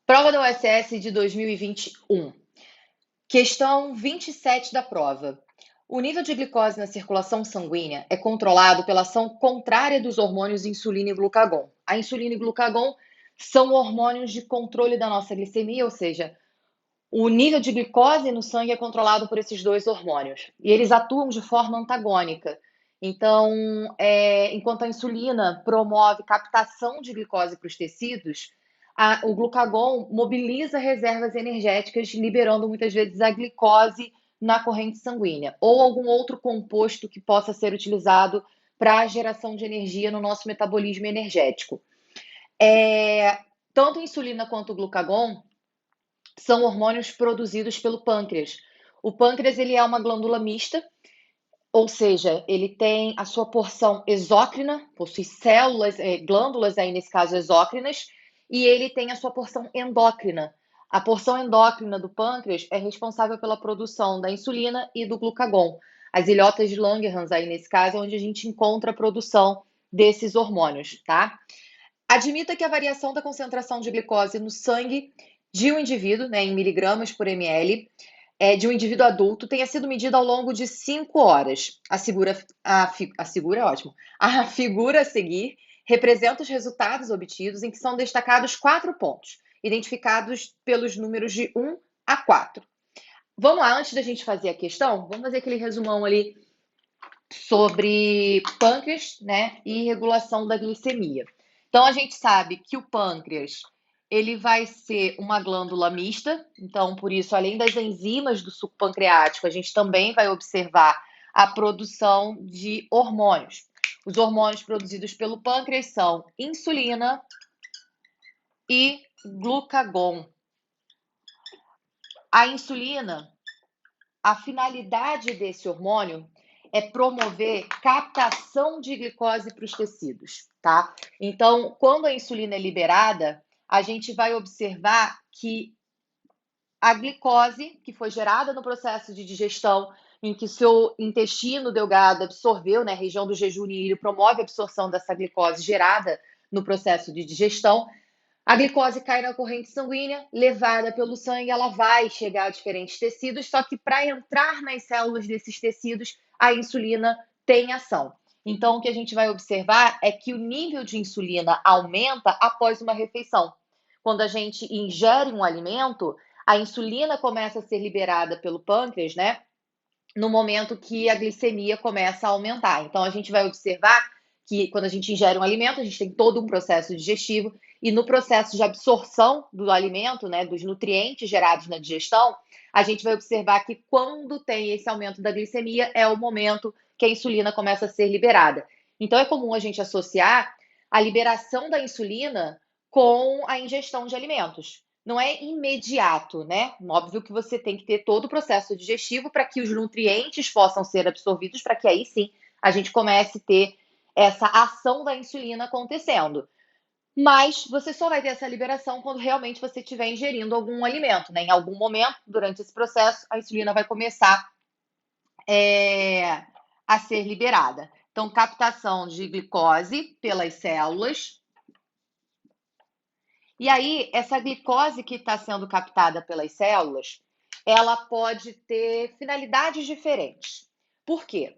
Prova da USS de 2021. Questão 27 da prova. O nível de glicose na circulação sanguínea é controlado pela ação contrária dos hormônios insulina e glucagon. A insulina e glucagon são hormônios de controle da nossa glicemia, ou seja, o nível de glicose no sangue é controlado por esses dois hormônios. E eles atuam de forma antagônica. Então, enquanto a insulina promove captação de glicose para os tecidos, o glucagon mobiliza reservas energéticas, liberando muitas vezes a glicose na corrente sanguínea, ou algum outro composto que possa ser utilizado para a geração de energia no nosso metabolismo energético. Tanto a insulina quanto o glucagon são hormônios produzidos pelo pâncreas. O pâncreas ele é uma glândula mista, ou seja, ele tem a sua porção exócrina, possui células, glândulas aí nesse caso exócrinas, e ele tem a sua porção endócrina. A porção endócrina do pâncreas é responsável pela produção da insulina e do glucagon. As ilhotas de Langerhans aí nesse caso é onde a gente encontra a produção desses hormônios, tá? Admita que a variação da concentração de glicose no sangue de um indivíduo, em miligramas por ml, de um indivíduo adulto tenha sido medida ao longo de 5 horas. A figura a seguir representa os resultados obtidos em que são destacados 4 pontos, identificados pelos números de 1 a 4. Vamos lá, antes da gente fazer a questão, vamos fazer aquele resumão ali sobre pâncreas, e regulação da glicemia. Então, a gente sabe que o pâncreas ele vai ser uma glândula mista, então, por isso, além das enzimas do suco pancreático, a gente também vai observar a produção de hormônios. Os hormônios produzidos pelo pâncreas são insulina e glucagon. A insulina, a finalidade desse hormônio é promover captação de glicose para os tecidos, tá? Então, quando a insulina é liberada, a gente vai observar que a glicose que foi gerada no processo de digestão, em que seu intestino delgado absorveu, a região do jejunilho promove a absorção dessa glicose gerada no processo de digestão. A glicose cai na corrente sanguínea, levada pelo sangue, ela vai chegar a diferentes tecidos, só que para entrar nas células desses tecidos, a insulina tem ação. Então, o que a gente vai observar é que o nível de insulina aumenta após uma refeição. Quando a gente ingere um alimento, a insulina começa a ser liberada pelo pâncreas, no momento que a glicemia começa a aumentar. Então, a gente vai observar que quando a gente ingere um alimento, a gente tem todo um processo digestivo, e no processo de absorção do alimento, dos nutrientes gerados na digestão, a gente vai observar que quando tem esse aumento da glicemia, é o momento que a insulina começa a ser liberada. Então, é comum a gente associar a liberação da insulina com a ingestão de alimentos. Não é imediato, Óbvio que você tem que ter todo o processo digestivo para que os nutrientes possam ser absorvidos, para que aí sim a gente comece a ter essa ação da insulina acontecendo. Mas você só vai ter essa liberação quando realmente você estiver ingerindo algum alimento, Em algum momento, durante esse processo, a insulina vai começar a ser liberada. Então, captação de glicose pelas células. E aí, essa glicose que está sendo captada pelas células, ela pode ter finalidades diferentes. Por quê?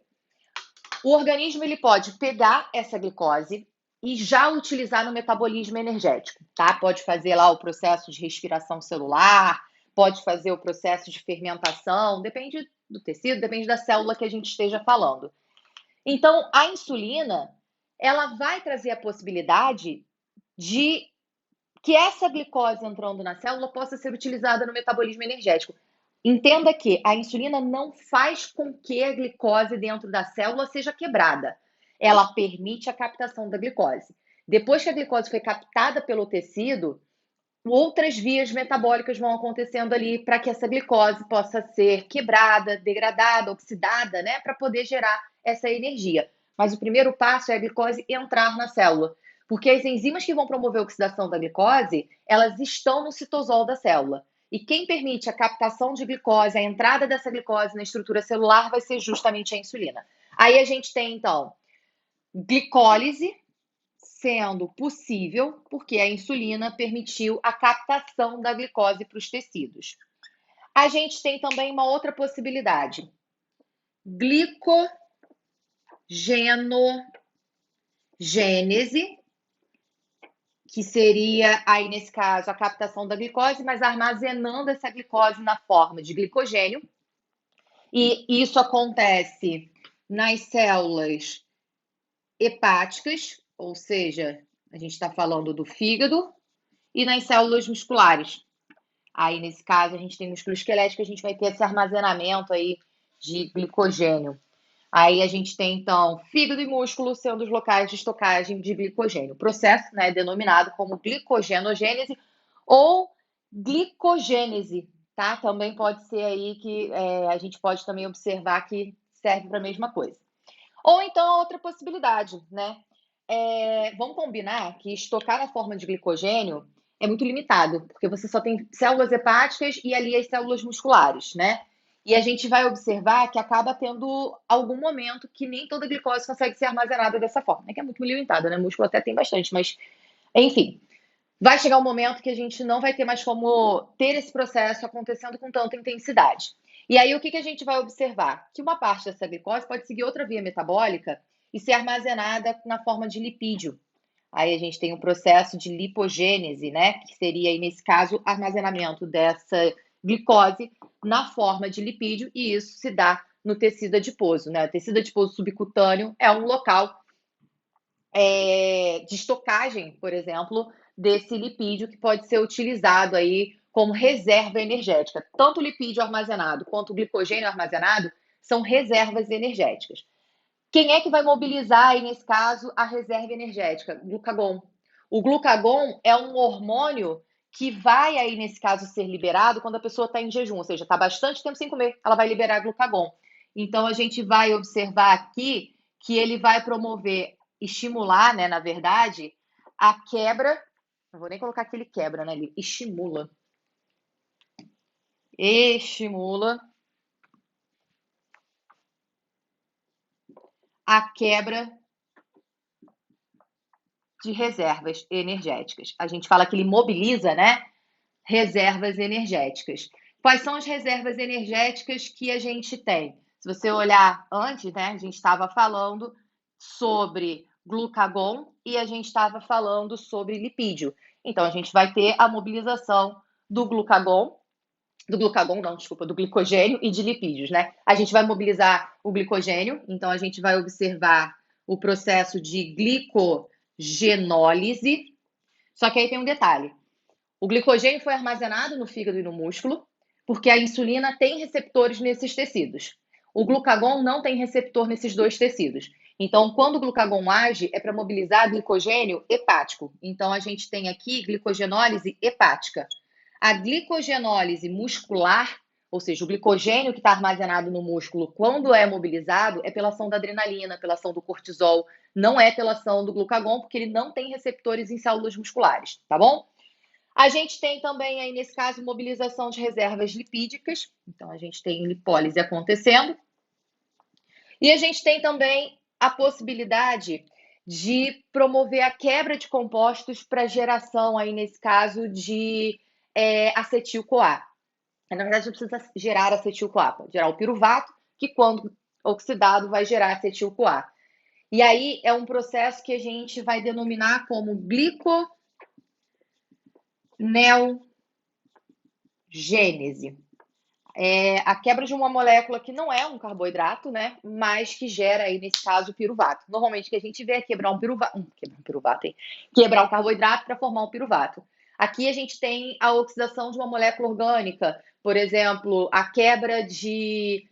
O organismo ele pode pegar essa glicose e já utilizar no metabolismo energético, tá? Pode fazer lá o processo de respiração celular, pode fazer o processo de fermentação, depende do tecido, depende da célula que a gente esteja falando. Então, a insulina, ela vai trazer a possibilidade de que essa glicose entrando na célula possa ser utilizada no metabolismo energético. Entenda que a insulina não faz com que a glicose dentro da célula seja quebrada. Ela permite a captação da glicose. Depois que a glicose foi captada pelo tecido, outras vias metabólicas vão acontecendo ali para que essa glicose possa ser quebrada, degradada, oxidada, para poder gerar essa energia. Mas o primeiro passo é a glicose entrar na célula. Porque as enzimas que vão promover a oxidação da glicose, elas estão no citosol da célula. E quem permite a captação de glicose, a entrada dessa glicose na estrutura celular, vai ser justamente a insulina. Aí a gente tem, então, glicólise, sendo possível porque a insulina permitiu a captação da glicose para os tecidos. A gente tem também uma outra possibilidade: glicogenogênese, que seria aí nesse caso a captação da glicose, mas armazenando essa glicose na forma de glicogênio. E isso acontece nas células hepáticas, ou seja, a gente está falando do fígado, e nas células musculares. Aí, nesse caso, a gente tem músculo esquelético, a gente vai ter esse armazenamento aí de glicogênio. Aí a gente tem, então, fígado e músculo sendo os locais de estocagem de glicogênio. O processo, né, é denominado como glicogenogênese ou glicogênese, tá? Também pode ser aí que a gente pode também observar que serve para a mesma coisa. Ou então, outra possibilidade, né? Vamos combinar que estocar na forma de glicogênio é muito limitado, porque você só tem células hepáticas e ali as células musculares, né? E a gente vai observar que acaba tendo algum momento que nem toda a glicose consegue ser armazenada dessa forma. É que é muito limitada, né? O músculo até tem bastante, mas enfim. Vai chegar um momento que a gente não vai ter mais como ter esse processo acontecendo com tanta intensidade. E aí, o que a gente vai observar? Que uma parte dessa glicose pode seguir outra via metabólica e ser armazenada na forma de lipídio. Aí a gente tem um processo de lipogênese, né? Que seria, aí, nesse caso, armazenamento dessa glicose na forma de lipídio, e isso se dá no tecido adiposo, né? O tecido adiposo subcutâneo é um local de estocagem, por exemplo, desse lipídio que pode ser utilizado aí como reserva energética. Tanto o lipídio armazenado quanto o glicogênio armazenado são reservas energéticas. Quem é que vai mobilizar aí, nesse caso, a reserva energética? Glucagon. O glucagon é um hormônio que vai aí, nesse caso, ser liberado quando a pessoa está em jejum, ou seja, está bastante tempo sem comer, ela vai liberar glucagon. Então, a gente vai observar aqui que ele vai promover, estimular, né, na verdade, a quebra, não vou nem colocar que ele quebra, né, ele estimula a quebra de reservas energéticas. A gente fala que ele mobiliza, né, reservas energéticas. Quais são as reservas energéticas que a gente tem? Se você olhar antes, né, a gente estava falando sobre glucagon e a gente estava falando sobre lipídio. Então, a gente vai ter a mobilização do do glicogênio e de lipídios, né? A gente vai mobilizar o glicogênio, então a gente vai observar o processo de glicogenólise. Só que aí tem um detalhe. O glicogênio foi armazenado no fígado e no músculo, porque a insulina tem receptores nesses tecidos. O glucagon não tem receptor nesses dois tecidos. Então, quando o glucagon age, é para mobilizar glicogênio hepático. Então, a gente tem aqui glicogenólise hepática. A glicogenólise muscular, ou seja, o glicogênio que está armazenado no músculo, quando é mobilizado, é pela ação da adrenalina, pela ação do cortisol, não é pela ação do glucagon, porque ele não tem receptores em células musculares, tá bom? A gente tem também aí, nesse caso, mobilização de reservas lipídicas. Então, a gente tem lipólise acontecendo. E a gente tem também a possibilidade de promover a quebra de compostos para geração, aí, nesse caso, de acetil-CoA. Na verdade, não precisa gerar acetil-CoA, pode gerar o piruvato, que quando oxidado vai gerar acetil-CoA. E aí é um processo que a gente vai denominar como gliconeogênese. A quebra de uma molécula que não é um carboidrato, né? Mas que gera aí, nesse caso, o piruvato. Normalmente o que a gente vê é quebrar um carboidrato para formar um piruvato. Aqui a gente tem a oxidação de uma molécula orgânica, por exemplo, a quebra de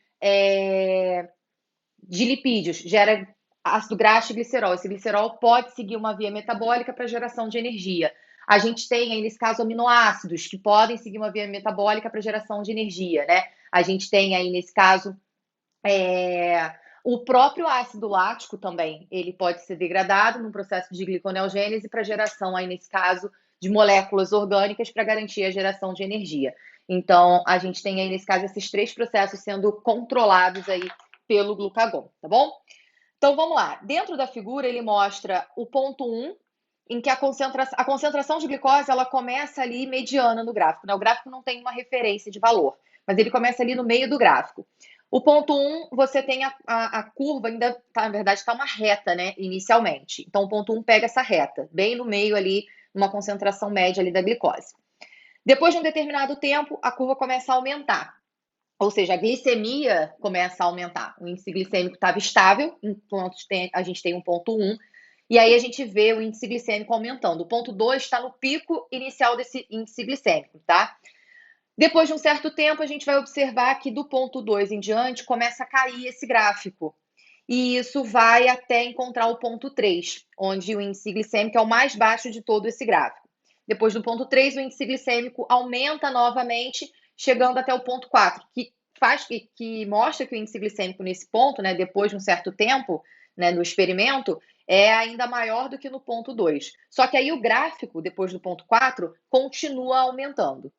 lipídios, gera ácido graxo e glicerol. Esse glicerol pode seguir uma via metabólica para geração de energia. A gente tem aí, nesse caso, aminoácidos, que podem seguir uma via metabólica para geração de energia, né? A gente tem aí, nesse caso, o próprio ácido lático também, ele pode ser degradado num processo de gliconeogênese para geração, aí, nesse caso, de moléculas orgânicas para garantir a geração de energia. Então, a gente tem aí, nesse caso, esses três processos sendo controlados aí pelo glucagon, tá bom? Então vamos lá. Dentro da figura ele mostra o ponto 1, em que a concentração de glicose ela começa ali mediana no gráfico, né? O gráfico não tem uma referência de valor, mas ele começa ali no meio do gráfico. O ponto 1, você tem a curva, ainda tá, na verdade está uma reta, né, inicialmente. Então o ponto 1 pega essa reta, bem no meio ali, uma concentração média ali da glicose. Depois de um determinado tempo, a curva começa a aumentar. Ou seja, a glicemia começa a aumentar. O índice glicêmico estava estável, enquanto a gente tem um ponto 1, e aí a gente vê o índice glicêmico aumentando. O ponto 2 está no pico inicial desse índice glicêmico, tá? Depois de um certo tempo, a gente vai observar que do ponto 2 em diante começa a cair esse gráfico. E isso vai até encontrar o ponto 3, onde o índice glicêmico é o mais baixo de todo esse gráfico. Depois do ponto 3, o índice glicêmico aumenta novamente, chegando até o ponto 4, que mostra que o índice glicêmico nesse ponto, né, depois de um certo tempo, né, no experimento, é ainda maior do que no ponto 2. Só que aí o gráfico, depois do ponto 4, continua aumentando.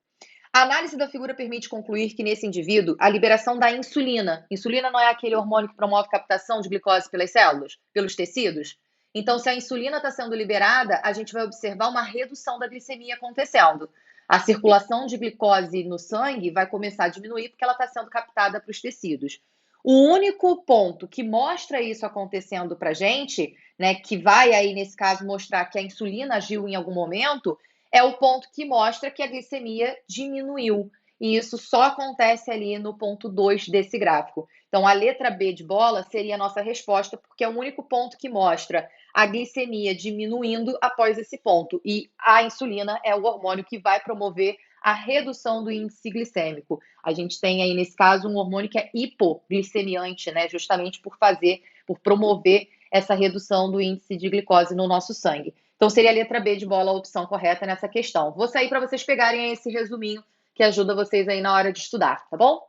A análise da figura permite concluir que nesse indivíduo a liberação da insulina. Insulina não é aquele hormônio que promove captação de glicose pelas células, pelos tecidos? Então, se a insulina está sendo liberada, a gente vai observar uma redução da glicemia acontecendo. A circulação de glicose no sangue vai começar a diminuir porque ela está sendo captada para os tecidos. O único ponto que mostra isso acontecendo para a gente, né, que vai aí, nesse caso, mostrar que a insulina agiu em algum momento, é o ponto que mostra que a glicemia diminuiu. E isso só acontece ali no ponto 2 desse gráfico. Então, a letra B de bola seria a nossa resposta, porque é o único ponto que mostra a glicemia diminuindo após esse ponto. E a insulina é o hormônio que vai promover a redução do índice glicêmico. A gente tem aí, nesse caso, um hormônio que é hipoglicemiante, né? Justamente por promover essa redução do índice de glicose no nosso sangue. Então, seria a letra B de bola a opção correta nessa questão. Vou sair para vocês pegarem esse resuminho que ajuda vocês aí na hora de estudar, tá bom?